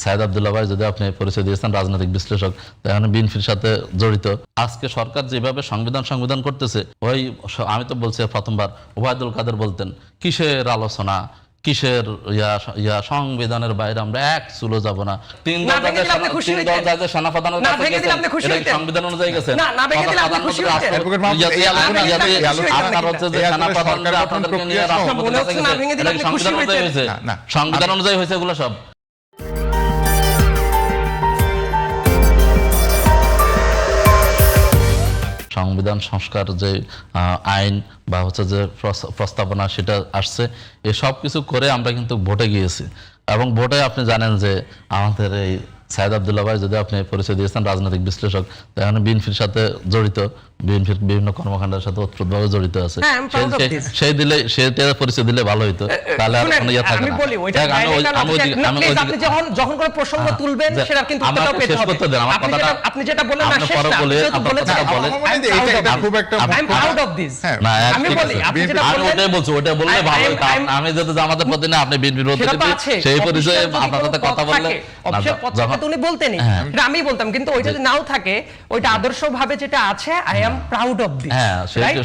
সাইদ আব্দুল্লাহ ভাই যদি আপনি পরিচয় দিয়েছেন রাজনৈতিক বিশ্লেষক, তাহলে বিএনপির সাথে জড়িত। আজকে সরকার যেভাবে সংবিধান করতেছে, ওই আমি তো বলছি প্রথমবার ওবায়দুল কাদের বলতেন কিসের আলোচনা, কিসের সংবিধানের বাইরে আমরা এক চুলো যাব না। তিন দল যাদের সেনাপ্রধানের সংবিধান অনুযায়ী গেছে, সংবিধান অনুযায়ী হয়েছে এগুলো সব। সংবিধান সংস্কার যে আইন বা হচ্ছে যে প্রস্তাবনা সেটা আসছে, এ সব কিছু করে আমরা কিন্তু ভোটে গিয়েছি। এবং ভোটে আপনি জানেন যে আমাদের এই সাইদ আব্দুল্লাহ ভাই যদি আপনি পরিচয় দিয়েছেন রাজনৈতিক বিশ্লেষক, তাহলে বিএনপির সাথে জড়িত, বিএনপির বিভিন্ন কর্মকাণ্ডের সাথে ওতপ্রোতভাবে জড়িত আছে। সেটা পরিচয় দিলে ভালো হইতো, তাহলে আর কোনো ইয়ে থাকে না। আমি যদি আমাদের প্রতি না আপনি বিএনপির সেই পরিচয়ে আপনার সাথে কথা বললে উনি বলতেনই, আমি বলতাম, কিন্তু ওইটা যদি নাও থাকে, ওইটা আদর্শভাবে যেটা আছে, I am proud of this. হ্যাঁ,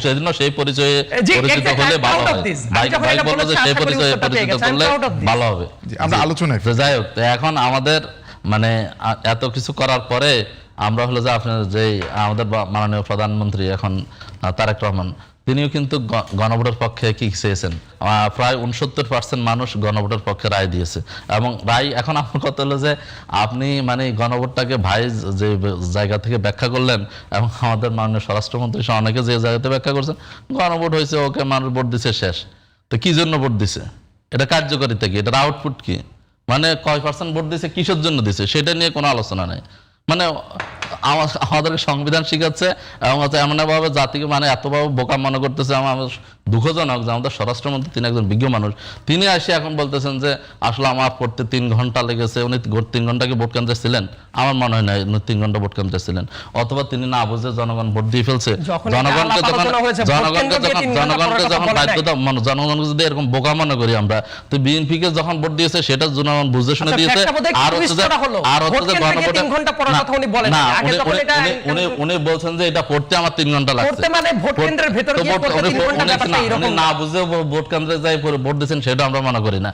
সেজন্য সেই পরিচয়ে পরিচিত হলে ভালো হবে। ভাই বললো যে সেই পরিচয়ে পরিচিত করলে ভালো হবে। আমরা আলোচনায় যাই হোক, এখন আমাদের মানে এত কিছু করার পরে আমরা হলো যে আপনার যে আমাদের মাননীয় প্রধানমন্ত্রী এখন তারেক রহমান, তিনিও কিন্তু গণভোটের পক্ষে কি চেয়েছেন, প্রায় 69% মানুষ গণভোটের পক্ষে রায় দিয়েছে। এবং রায় এখন আমার কথা হলো যে আপনি মানে গণভোটটাকে ভাই যে জায়গা থেকে ব্যাখ্যা করলেন, এবং আমাদের মাননীয় স্বরাষ্ট্রমন্ত্রী সহ অনেকে যে জায়গাতে ব্যাখ্যা করছেন, গণভোট হয়েছে, ওকে মানুষ ভোট দিছে, শেষ। তো কি জন্য ভোট দিছে, এটা কার্যকারিতা কি, এটার আউটপুট কি, মানে কয় পার্সেন্ট ভোট দিছে, কিসের জন্য দিছে, সেটা নিয়ে কোনো আলোচনা নেই। মানে আমাদেরকে সংবিধান শিখাচ্ছে এবং এমনভাবে জাতিকে মানে এতভাবে বোকা মনে করতেছে। আমার দুঃখজনক যে আমাদের স্বরাষ্ট্রমন্ত্রী, তিনি একজন বিজ্ঞ মানুষ, তিনি এসে এখন বলতেছেন যে আসলে আমার পড়তে 3 ঘন্টা লেগেছে। উনি 3 ঘন্টা কি ভোট কেন্দ্রে ছিলেন? আমার মনে হয় না 3 ঘন্টা ভোট কেন্দ্রে ছিলেন। অথবা তিনি না বুঝে জনগণ ভোট দিয়ে ফেলছে। জনগণকে যখন জনগণকে যদি এরকম বোকা মনে করি আমরা, তো বিএনপিকে যখন ভোট দিয়েছে সেটা জনগণ বুঝে শুনে দিয়েছে। আর হচ্ছে যে উনি বলছেন যে এটা পড়তে আমার 3 ঘন্টা লাগছে, না বুঝে ভোট কেন্দ্রে যাই ভোট দিচ্ছেন, সেটা আমরা মনে করি না।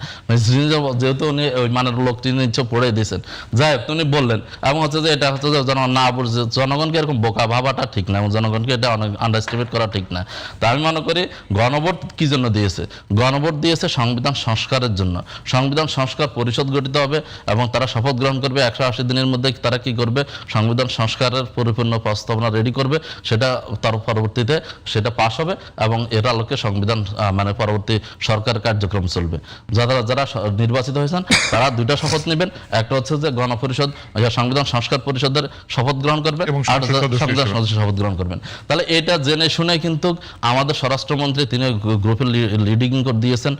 যেহেতু উনি ওই মানের লোক তিনি পড়ে দিয়েছেন, যাই হোক উনি বললেন। এবং হচ্ছে যে এটা হচ্ছে যে জনগণ না বুঝছে, জনগণকে এরকম বোকা ভাবাটা ঠিক না, এবং জনগণকে এটা অনেক আন্ডারস্টিমেট করা ঠিক না। তা আমি মনে করি গণভোট কি জন্য দিয়েছে, গণভোট দিয়েছে সংবিধান সংস্কারের জন্য। সংবিধান সংস্কার পরিষদ গঠিত হবে এবং তারা শপথ গ্রহণ করবে। 180 দিনের মধ্যে তারা কি করবে, সংবিধান সংস্কারের পরিপূর্ণ প্রস্তাবনা রেডি করবে, সেটা তার পরবর্তীতে সেটা পাস হবে এবং এর আলোকে সংবিধান মানে পরবর্তী সরকার কার্যক্রম চলবে। যারা নির্বাচিত হয়েছেন তারা 2টা শপথ নেবেন, একটা হচ্ছে যে গণপরিষদ সংবিধান সংস্কার পরিষদের শপথ গ্রহণ করবেন, আর সংবিধান সদস্য শপথ গ্রহণ করবেন। তাহলে এটা জেনে শুনে কিন্তু আমাদের স্বরাষ্ট্রমন্ত্রী তিনি গ্রুপের লিডিং করে দিয়েছেন।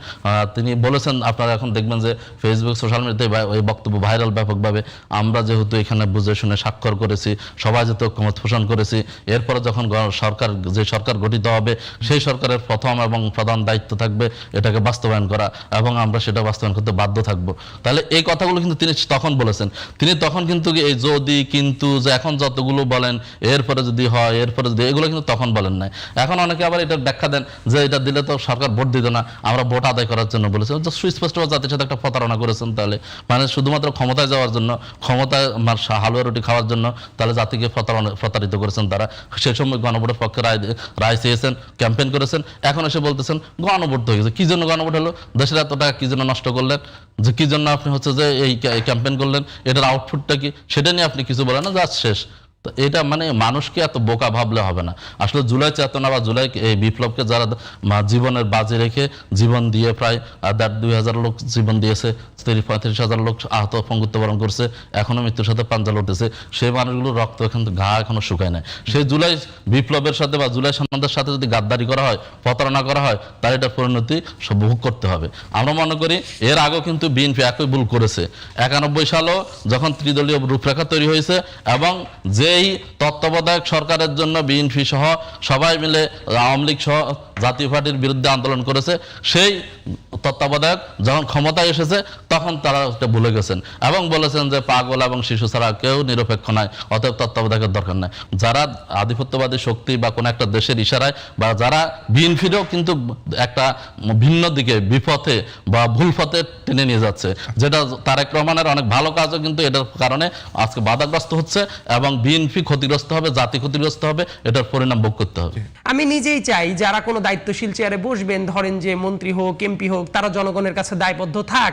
তিনি বলেছেন, আপনারা এখন দেখবেন যে ফেসবুক সোশ্যাল মিডিয়াতে ওই বক্তব্য ভাইরাল ব্যাপকভাবে, আমরা যেহেতু এখানে বুঝে শুনে স্বাক্ষর করেছি, সবাই যেহেতু ঐক্যমত পোষণ করেছি, এরপরে যখন সরকার গঠিত হবে, সেই সরকারের প্রথম এবং প্রধান দায়িত্ব থাকবে এটাকে বাস্তবায়ন করা, এবং আমরা সেটা বাস্তবায়ন করতে বাধ্য থাকবো। তাহলে এই কথাগুলো কিন্তু তিনি তখন বলেছেন। তিনি তখন কিন্তু এই যদি কিন্তু যে এখন যতগুলো বলেন এরপরে যদি হয়, এরপরে যদি, এগুলো কিন্তু তখন বলেন নাই। এখন অনেকে আবার এটা ব্যাখ্যা দেন যে এটা দিলে তো সরকার ভোট দিত না, আমরা ভোট আদায় করার জন্য বলেছি। সুস্পষ্টভাবে জাতির সাথে একটা প্রতারণা করেছেন। তাহলে মানে শুধুমাত্র ক্ষমতায় যাওয়ার জন্য, ক্ষমতায় হালুয়া রুটি খাওয়ার জন্য তাহলে জাতিকে প্রতারিত করেছেন তারা। সে সময় গণভোটের পক্ষে রায় চেয়েছেন, ক্যাম্পেইন করেছেন, এখন এসে বলতেছেন গণভোট হয়ে গেছে। কি জন্য গণভোট হলো, দেশের এত টাকা কি জন্য নষ্ট করলেন, যে কি জন্য আপনি হচ্ছে যে এই ক্যাম্পেইন করলেন, এটার আউটপুটটা কি, সেটা নিয়ে আপনি কিছু বলেন না, যা শেষ। তো এটা মানে মানুষকে এত বোকা ভাবলে হবে না। আসলে জুলাই চেতনা বা জুলাই এই বিপ্লবকে যারা জীবনের বাজি রেখে জীবন দিয়ে প্রায় 2,000 লোক জীবন দিয়েছে, 35,000 লোক আহত পঙ্গুত্ব বরণ করছে, এখনো মৃত্যুর সাথে পাঞ্জা লড়তেছে, সেই মানুষগুলোর রক্ত ঘা এখনো শুকায় নাই। সেই জুলাই বিপ্লবের সাথে বা জুলাই সন্ন্যাসদের সাথে যদি গাদ্দারি করা হয়, প্রতারণা করা হয়, তার এটার পরিণতি ভোগ করতে হবে। আমরা মনে করি এর আগেও কিন্তু বিএনপি একই ভুল করেছে। 91 সালেও যখন ত্রিদলীয় রূপরেখা তৈরি হয়েছে এবং যেই তত্ত্বাবধায়ক সরকারের জন্য বিএনপি সহ সবাই মিলে আওয়ামী লীগ সহ জাতীয় পার্টির বিরুদ্ধে আন্দোলন করেছে, সেই তত্ত্বাবধায়ক যখন ক্ষমতায় এসেছে তখন তারা এটা ভুলে গেছেন এবং বলেছেন যে পাগল এবং শিশু ছাড়া কেউ নিরপেক্ষ নয়, অতএব তত্ত্বাবধায়কের দরকার নাই। যারা আধিপত্যবাদী শক্তি বা কোনো একটা দেশের ইশারায় বা যারা বিএনপিরও কিন্তু একটা ভিন্ন দিকে বিপথে বা ভুল পথে টেনে নিয়ে যাচ্ছে, যেটা তারেক রহমানের অনেক ভালো কাজও কিন্তু এটার কারণে আজকে বাধাগ্রস্ত হচ্ছে এবং বিএনপি ক্ষতিগ্রস্ত হবে, জাতি ক্ষতিগ্রস্ত হবে, এটার পরিণাম ভোগ করতে হবে। আমি নিজেই চাই যারা কোনো দায়িত্বশীল চেয়ারে বসবেন, ধরেন যে মন্ত্রী হোক, এমপি হোক, তারা জনগণের কাছে দায়বদ্ধ থাক,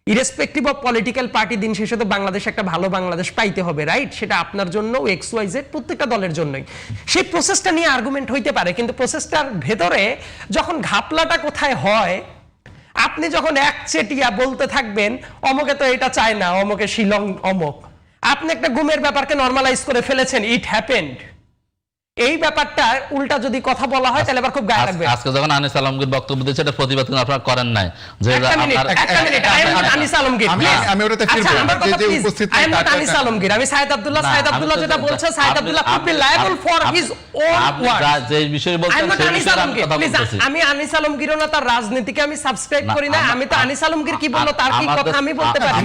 ইরেসপেক্টিভ অফ পলিটিক্যাল পার্টি। দিন শেষে তো বাংলাদেশ একটা ভালো বাংলাদেশ পাইতে হবে, রাইট? সেটা আপনার জন্য, XYZ প্রত্যেকটা দলের জন্যই। সেই প্রসেসটা নিয়ে আর্গুমেন্ট হইতে পারে, কিন্তু প্রসেসটার ভেতরে যখন ঘাপলাটা কোথায় হয়, আপনি যখন একচেটিয়া বলতে থাকবেন অমকে তো এটা চায় না, অমকে শিলং অমক, আপনি একটা গুমের ব্যাপারকে নরমালাইজ করে ফেলেছেন, ইট হ্যাপেন্ড। এই ব্যাপারটা উল্টা যদি কথা বলা হয় তাহলে আবার খুব গায়ে লাগবে। আজকে যখন আনিস আলমগীর বক্তব্য দিয়েছে এটা প্রতিবাদ কিন্তু আপনারা করেন নাই, যে একটা মিনিট, আনিস আলমগীর, আমি ওটাতে ফিরবো যে উপস্থিত I am not Anis Alamgir, আমি সাইদ আব্দুল্লাহ যেটা বলছে, Saeed Abdullah could be liable for his own word. যে বিষয়ে বলছেন সেই বিষয়ে আমি কথা বলতেছি। আমি আনিস আলমগীরও না, তার রাজনীতিকে আমি সাবস্ক্রাইব করি না। আমি তো আনিস আলমগীর কি বললো তার কি কথা আমি বলতে পারি।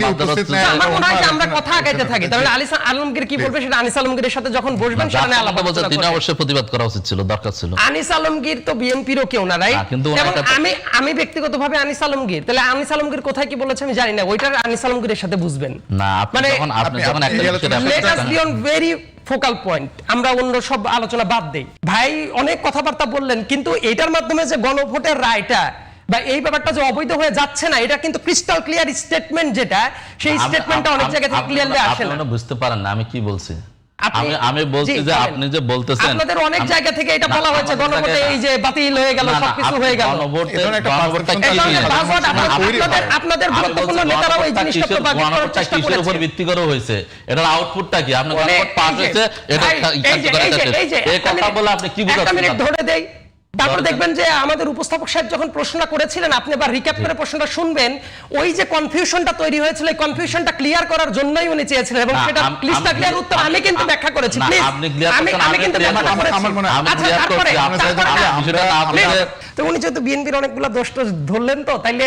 আমার মনে হয় যে আমরা কথা আগাইতে থাকি, তাহলে আনিস আলমগীর কি বলবে সেটা আনিস আলমগীরের সাথে যখন বসবেন সেটা নিয়ে আলাপ বলছে, তিনি অবশ্যই প্রতিবাদ করা উচিত ছিল, দরকার ছিল। আনিস আলমগীর তো বিএনপিরও কেউ না, রাইট? কিন্তু আমি ব্যক্তিগতভাবে আনিস আলমগীর, তাহলে আনিস আলমগীর কোথায় কি বলেছে আমি জানি না, ওইটার আনিস আলমগীরের সাথে বুঝবেন না। আপনি যখন let us be on very focal point, আমরা অন্য সব আলোচনা বাদ দেই। ভাই অনেক কথাবার্তা বললেন, কিন্তু এটার মাধ্যমে যে গণভোটের রায়টা বা এই ব্যাপারটা যে অবৈধ হয়ে যাচ্ছে না, এটা কিন্তু ক্রিস্টাল ক্লিয়ার স্টেটমেন্ট, যেটা সেই স্টেটমেন্টটা অনেক জায়গা থেকে ক্লিয়ারলি আসে না। আপনি বুঝতে পারেন না আমি কি বলছি। আমি বলছি যে আপনি যে বলতেছেন আপনাদের অনেক জায়গা থেকে এটা বলা হয়েছে গণভোটে এই যে বাতিল হয়ে গেল, সবকিছু হয়ে গেল। আপনাদের গুরুত্বপূর্ণ নেতারাও এই জিনিসটা প্রভাবিত করার চেষ্টা করেছে। কিসের উপর ভিত্তি করে হয়েছে, এটার আউটপুটটা কি? আপনি গণভোট পাস হয়েছে, এটা এই কথা বলে আপনি কি বুঝাচ্ছেন? একটা মিনিট ধরে দেই, তারপর দেখবেন যে আমাদের উপস্থাপক সাহেব যখন প্রশ্নটা করেছিলেন, আপনি আবার রিক্যাপ করে প্রশ্নটা শুনবেন, ওই যে কনফিউশনটা তৈরি হয়েছিল, এই কনফিউশনটা ক্লিয়ার করার জন্যই উনি চেয়েছিলেন, এবং সেটা ক্লিস্টার ক্লিয়ার উত্তর আমি কিন্তু ব্যাখ্যা করেছি। প্লিজ আমি কিন্তু ব্যাখ্যা করেছি। আচ্ছা, তারপরে তো উনি যেহেতু বিএনপির অনেকগুলো দোষ ধরলেন, তো তাইলে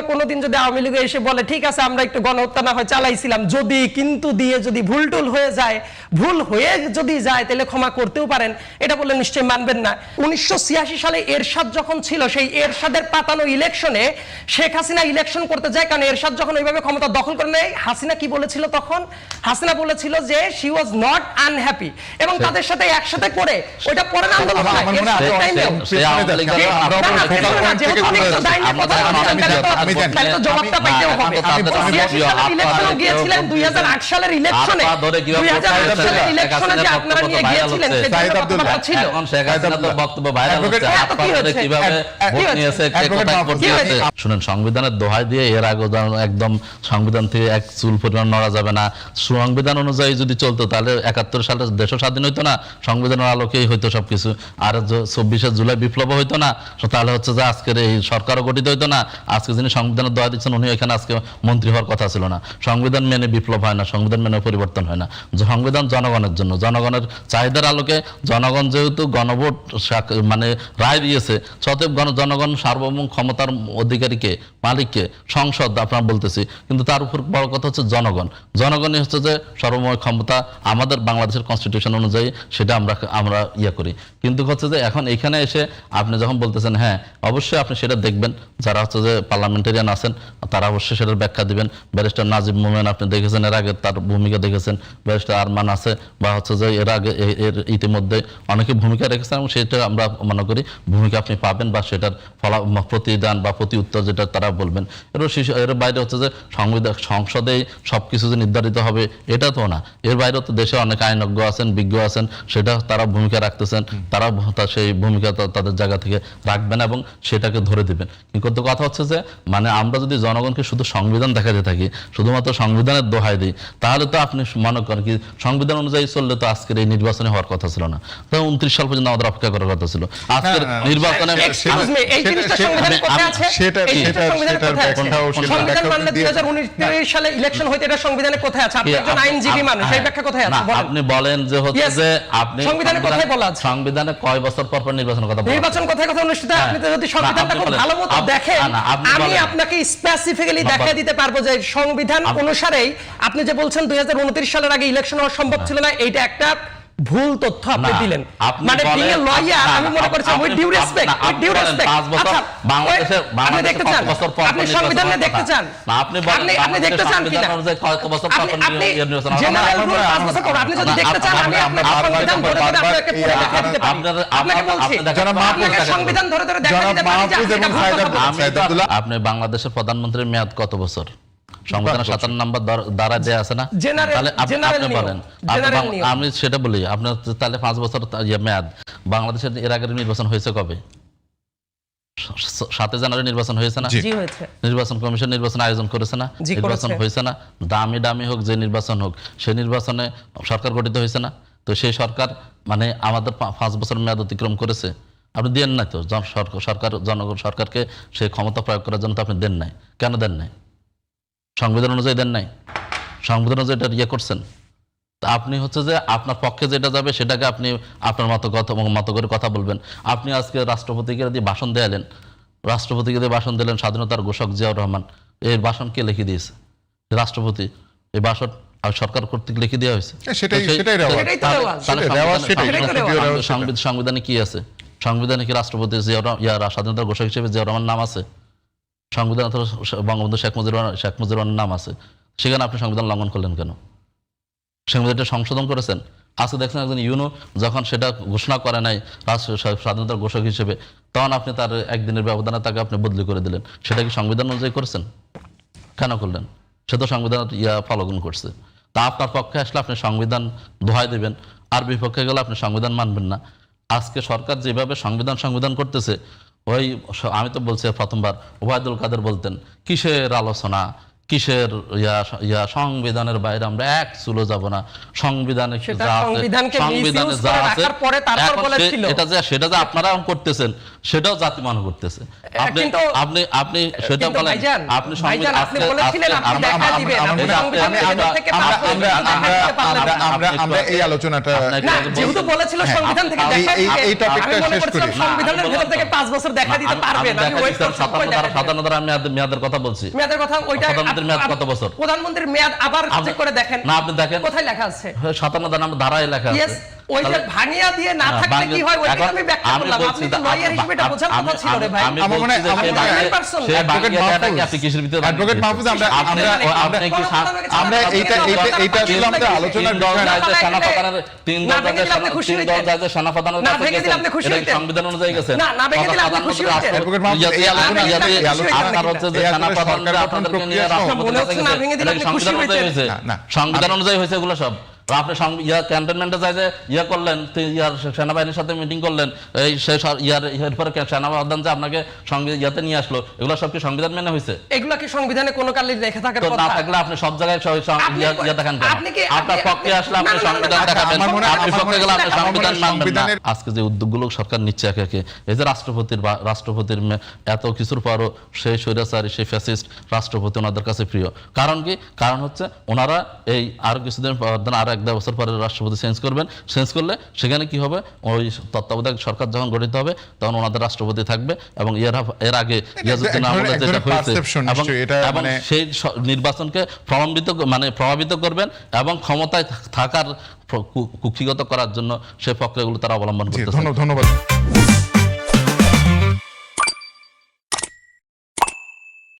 কোনো দিন যদি আওয়ামী লীগ এসে বলে ঠিক আছে আমরা একটু গণহত্যা না হয় চালাইছিলাম, যদি কিন্তু দিয়ে যদি ভুল টুল হয়ে যায়, ভুল হয়ে যদি যায় তাহলে ক্ষমা করতেও পারেন, এটা বললে নিশ্চয়ই মানবেন না। 1986 সালে এরশাদ যখন ছিল, সেই এরশাদের পাতানো ইলেকশনে শেখ হাসিনা ইলেকশন করতে যায়, কারণ এরশাদ যখন ওইভাবে ক্ষমতা দখল করে নেয়, হাসিনা কি বলেছিল তখন? হাসিনা বলেছিল যে শি ওয়াজ নট আনহ্যাপি, এবং তাদের সাথে একসাথে করে ওইটা পরের আন্দোলন হয়। জবাবটা পাইতে হবে। 2008 সালের ইলেকশনে যে আপনারা নিয়ে গিয়েছিলেন, শুনেন, সংবিধানের দোহাই দিয়ে এর আগে একদম সংবিধান থেকে এক চুল পরিমাণ নড়া যাবে না, সংবিধান অনুযায়ী যদি চলতো তাহলে 71 সালে দেশ স্বাধীন হইতো না, সংবিধানের আলোকেই হইতো সবকিছু, আর 24শে জুলাই বিপ্লব হইতো না, তাহলে হচ্ছে যে আজকের এই সরকারও গঠিত হইতো না, আজকে যিনি সংবিধানের দোহাই দিচ্ছেন উনি এখানে আজকে মন্ত্রী হওয়ার কথা ছিল না। সংবিধান মেনে বিপ্লব হয় না, সংবিধান মেনে পরিবর্তন হয় না। সংবিধান জনগণের জন্য, জনগণের চাহিদার আলোকে, জনগণ যেহেতু গণভোট মানে রায় দিয়েছে, অতএব জনগণ সার্বভৌম ক্ষমতার অধিকারীকে, মালিককে সংসদ আপনারা বলতেছি, কিন্তু তার উপর বড় কথা হচ্ছে জনগণই হচ্ছে যে সর্বময় ক্ষমতা আমাদের বাংলাদেশের কনস্টিটিউশন অনুযায়ী, সেটা আমরা করি। কিন্তু হচ্ছে যে এখন এখানে এসে আপনি যখন বলতেছেন, হ্যাঁ অবশ্যই আপনি সেটা দেখবেন, যারা হচ্ছে যে পার্লামেন্টারিয়ান আছেন তারা অবশ্যই সেটার ব্যাখ্যা দিবেন। ব্যারিস্টার নাজিব মোমেন আপনি দেখেছেন, এর আগে তার ভূমিকা দেখেছেন, ব্যারিস্টার আরমান আছে, বা হচ্ছে যে এর আগে এর ইতিমধ্যে অনেকে ভূমিকা রেখেছেন, এবং সেটা আমরা মনে করি ভূমিকা আপনি পাবেন, বা সেটার প্রতিদান বা প্রতি উত্তর যেটা তারা বলবেন। এর বাইরে হচ্ছে যে সংসদেই সবকিছু যে নির্ধারিত হবে এটা তো না, এর বাইরে তো দেশে অনেক আইনজ্ঞ আছেন, বিজ্ঞ আছেন, সেটা তারা ভূমিকা রাখতেছেন, তারা সেই ভূমিকা তাদের জায়গা থেকে রাখবেন এবং সেটাকে ধরে দিবেন। কিন্তু কথা হচ্ছে যে মানে আমরা যদি জনগণকে শুধু সংবিধান দেখাতে থাকি, শুধুমাত্র সংবিধানের দোহাই দিই, তাহলে তো আপনি মনে করেন কি সংবিধান অনুযায়ী চললে তো আজকের এই নির্বাচনে হওয়ার কথা ছিল না, 29 সাল পর্যন্ত আমাদের অপেক্ষা করার কথা ছিল। আজকের না, না, নির্বাচনে Excuse me, এই জিনিসটা সংবিধানে কোথায় আছে? এই জিনিসটা সংবিধানে কোথায় আছে? সংবিধান মানলে 2019 সালে ইলেকশন হইতে এটা সংবিধানে কোথায় আছে? আপনি একজন আইনজীবী মানুষ, এই ব্যাখ্যা কোথায় আছে? না, বলেন। আপনি বলেন যে হচ্ছে Yes, যে আপনি সংবিধানে কোথায় বলা আছে? সংবিধানে কয় বছর পর পর নির্বাচনের কথা বলা আছে? নির্বাচন কোথায় কোথায় অনুষ্ঠিত হয়? আপনি তো যদি সংবিধানটা খুব ভালো মতো দেখেন, আমি আপনাকে স্পেসিফিক্যালি দেখিয়ে দিতে পারবো যে সংবিধান অনুসারেই আপনি যে বলছেন 2029 সালের আগে ইলেকশন হওয়া সম্ভব ছিল না, এইটা একটা ভুল তথ্য আপনি দিলেন। মানে being a lawyer, আমি মনে করছি with due respect, with due respect। আচ্ছা, আপনি দেখতে চান? আপনি সংবিধান দেখতে চান? আপনি দেখতে চান কিনা? আপনি জেনারেল রুল 5 বছর পর আপনি যদি দেখতে চান, আমি আপনাকে সংবিধান ধরে ধরে আপনাকে পড়ে দেখাতে দিতে পারি। আপনাকে বলছি, আপনাকে সংবিধান ধরে ধরে দেখাতে দিতে পারি যে আপনি এটা ভুল কথা বলছেন। আপনি বাংলাদেশের প্রধানমন্ত্রীর মেয়াদ কত বছর? সংবিধানের 57 নম্বর দ্বারা দেয়া আছে না? তাহলে আপনি বলেন, আমি সেটা বলি, আপনার তাহলে 5 বছর মেয়াদ। বাংলাদেশের এর আগের নির্বাচন হয়েছে কবে? 7 জানুয়ারি নির্বাচন হয়েছে না? জি হয়েছে। নির্বাচন কমিশন নির্বাচন আয়োজন করেছে না? জি, নির্বাচন করেছে। হয়েছে না? দামি হোক, যে নির্বাচন হোক, সেই নির্বাচনে সরকার গঠিত হয়েছে না? তো সেই সরকার মানে আমাদের 5 বছর মেয়াদ অতিক্রম করেছে। আপনি দেন নাই তো, জনগণ সরকারকে সেই ক্ষমতা প্রয়োগ করার জন্য তো আপনি দেন নাই। কেন দেন নাই? সংবিধান অনুযায়ী দেন নাই? সংবিধান অনুযায়ী এটা ইয়ে করছেন। তা আপনি হচ্ছে যে আপনার পক্ষে যেটা যাবে সেটাকে আপনি আপনার মতো করে কথা বলবেন। আপনি আজকে রাষ্ট্রপতিকে দিয়ে ভাষণ দেয়ালেন, রাষ্ট্রপতিকে দিয়ে ভাষণ দিলেন, স্বাধীনতার ঘোষক জিয়াউর রহমান। এই ভাষণ কে লিখে দিয়েছে? রাষ্ট্রপতি। এই ভাষণ সরকার কর্তৃক লিখে দেওয়া হয়েছে। সংবিধানে কি আছে? সংবিধানে কি রাষ্ট্রপতি স্বাধীনতার ঘোষক হিসেবে জিয়াউর রহমান নাম আছে? সংবিধান বঙ্গবন্ধু শেখ মুজিবুর রহমানের নাম আছে। সেখানে আপনি সংবিধান লঙ্ঘন করলেন কেন? সংবিধানটা সংশোধন করেছেন। আজকে দেখছেন একজন ইউনো যখন সেটা ঘোষণা করে নাই স্বাধীনতার ঘোষক হিসেবে, তখন আপনি তার একদিনের ব্যবধানে তাকে আপনি বদলি করে দিলেন। সেটা কি সংবিধান অনুযায়ী করেছেন? কেন করলেন? সে তো সংবিধান ফলগুন করছে। তা আপনার পক্ষে আসলে আপনি সংবিধান দোহাই দেবেন, আর বিপক্ষে গেলে আপনি সংবিধান মানবেন না। আজকে সরকার যেভাবে সংবিধান করতেছে, ওই আমি তো বলছি প্রথমবার ওবায়দুল কাদের বলতেন, কিসের আলোচনা, কিসের সংবিধানের বাইরে আমরা এক চুলো যাব না, সংবিধানে সেটা যে আপনারা করতেছেন সেটাও জাতি মনে করতেছে। আপনি সেটা বলেন, আপনি আমরা এই আলোচনাটা যেহেতু বলেছিল সংবিধান থেকে এই টপিকটা শেষ করি। সংবিধানের ভেতর থেকে 5 বছর দেখা দিতে পারবেন। আমি ওয়েট করছি 57 আমি মেয়াদের কথা বলছি। মেয়াদের কথা ওইটা মেয়াদ কত বছর? প্রধানমন্ত্রীর মেয়াদ আবার চেক করে দেখেন না, আপনি দেখেন কোথায় লেখা আছে। 57 নাম্বার ধারায় লেখা আছে। ওইটা ভাঙিয়া দিয়ে না থাকলে কি হয় ওইটা আমি ব্যাখ্যা করলাম। আপনি তো লয়ার হিসেবে এটা বোঝার কথা ছিল রে ভাই। আমার মনে হয় অ্যাডভোকেট মাহফুজ আমরা এইটা আসলে আমাদের আলোচনার বিষয় না। সংবিধান অনুযায়ী গেছে না ভেঙে দিলে আপনি খুশি হতেন। অ্যাডভোকেট মাহফুজ এই সংবিধান অনুযায়ী হয়েছে এগুলো সব। আপনি ক্যান্টনমেন্টে যাই যে করলেন, সেনাবাহিনীর সাথে মিটিং করলেন, এই এরপরে সেনাপ্রধান যে আপনাকে ইয়াতে নিয়ে আসলো, এগুলো সব কি সংবিধান মেনে হয়েছে? এগুলো কি সংবিধানে কোনো কালে লেখা থাকার কথা? না থাকলে আপনি সব জায়গায় দেখান কেন? আপনার পক্ষে আসলে আপনি সংবিধান দেখাবেন, আপনি পক্ষে গেলে আপনি সংবিধান মানবেন না। আজকে যে উদ্যোগগুলো সরকার নিচ্ছে একে একে, এই যে রাষ্ট্রপতির এত কিছুর পরও সেই স্বৈরাচারী, সেই ফ্যাসিস্ট রাষ্ট্রপতি ওনাদের কাছে প্রিয়। কারণ কি? কারণ হচ্ছে ওনারা এই আরো কিছুদিন পর, আরো 1-2 বছর পরে রাষ্ট্রপতি চেঞ্জ করলে সেখানে কি হবে, ওই তত্ত্বাবধায়ক সরকার যখন গঠিত হবে তখন ওনাদের রাষ্ট্রপতি থাকবে, এবং এর আগে ইয়াজউদ্দিন আহমেদের যেটা হয়েছে, এবং সেই নির্বাচনকে প্রভাবিত করবেন এবং ক্ষমতায় থাকার কুক্ষিগত করার জন্য সেই প্রক্রিয়াগুলো তারা অবলম্বন করতেছে। ধন্যবাদ।